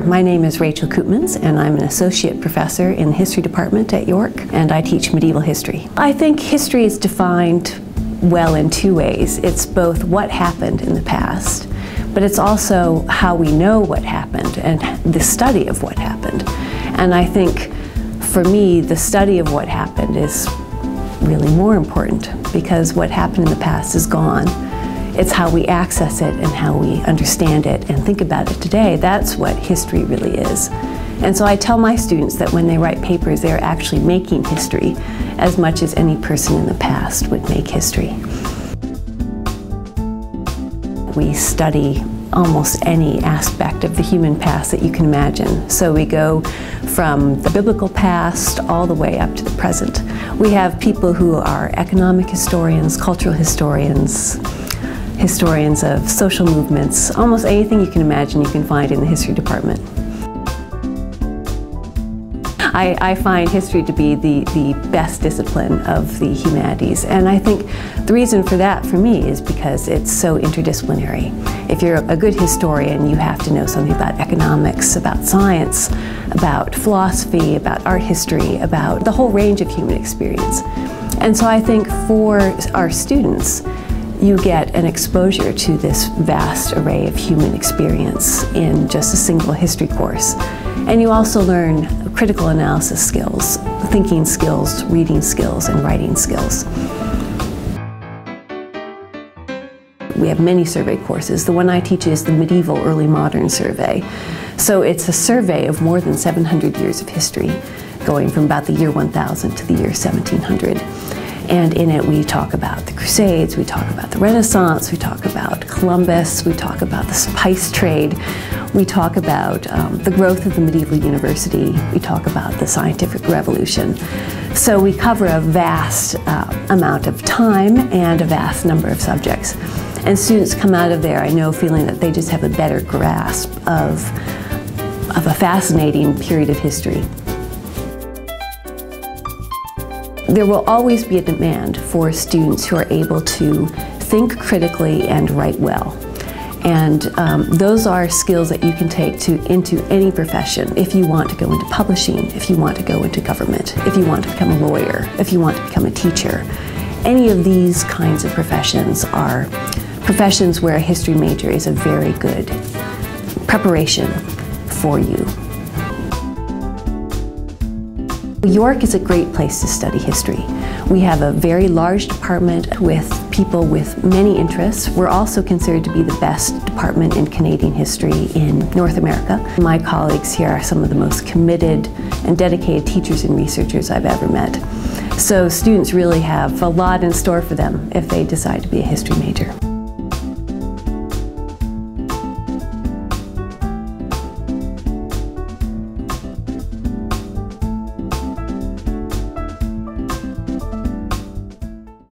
My name is Rachel Koopman, and I'm an associate professor in the history department at York, and I teach medieval history. I think history is defined well in two ways. It's both what happened in the past, but it's also how we know what happened and the study of what happened. And I think for me, the study of what happened is really more important, because what happened in the past is gone. It's how we access it and how we understand it and think about it today. That's what history really is. And so I tell my students that when they write papers, they're actually making history as much as any person in the past would make history. We study almost any aspect of the human past that you can imagine. So we go from the biblical past all the way up to the present. We have people who are economic historians, cultural historians, historians of social movements. Almost anything you can imagine you can find in the history department. I find history to be the best discipline of the humanities, and I think the reason for that for me is because it's so interdisciplinary. If you're a good historian, you have to know something about economics, about science, about philosophy, about art history, about the whole range of human experience. And so I think for our students, you get an exposure to this vast array of human experience in just a single history course. And you also learn critical analysis skills, thinking skills, reading skills, and writing skills. We have many survey courses. The one I teach is the Medieval Early Modern Survey. So it's a survey of more than 700 years of history, going from about the year 1000 to the year 1700. And in it we talk about the Crusades, we talk about the Renaissance, we talk about Columbus, we talk about the spice trade, we talk about the growth of the medieval university, we talk about the scientific revolution. So we cover a vast amount of time and a vast number of subjects. And students come out of there, I know, feeling that they just have a better grasp of a fascinating period of history. There will always be a demand for students who are able to think critically and write well. And those are skills that you can take into any profession. If you want to go into publishing, if you want to go into government, if you want to become a lawyer, if you want to become a teacher. Any of these kinds of professions are professions where a history major is a very good preparation for you. York is a great place to study history. We have a very large department with people with many interests. We're also considered to be the best department in Canadian history in North America. My colleagues here are some of the most committed and dedicated teachers and researchers I've ever met. So students really have a lot in store for them if they decide to be a history major.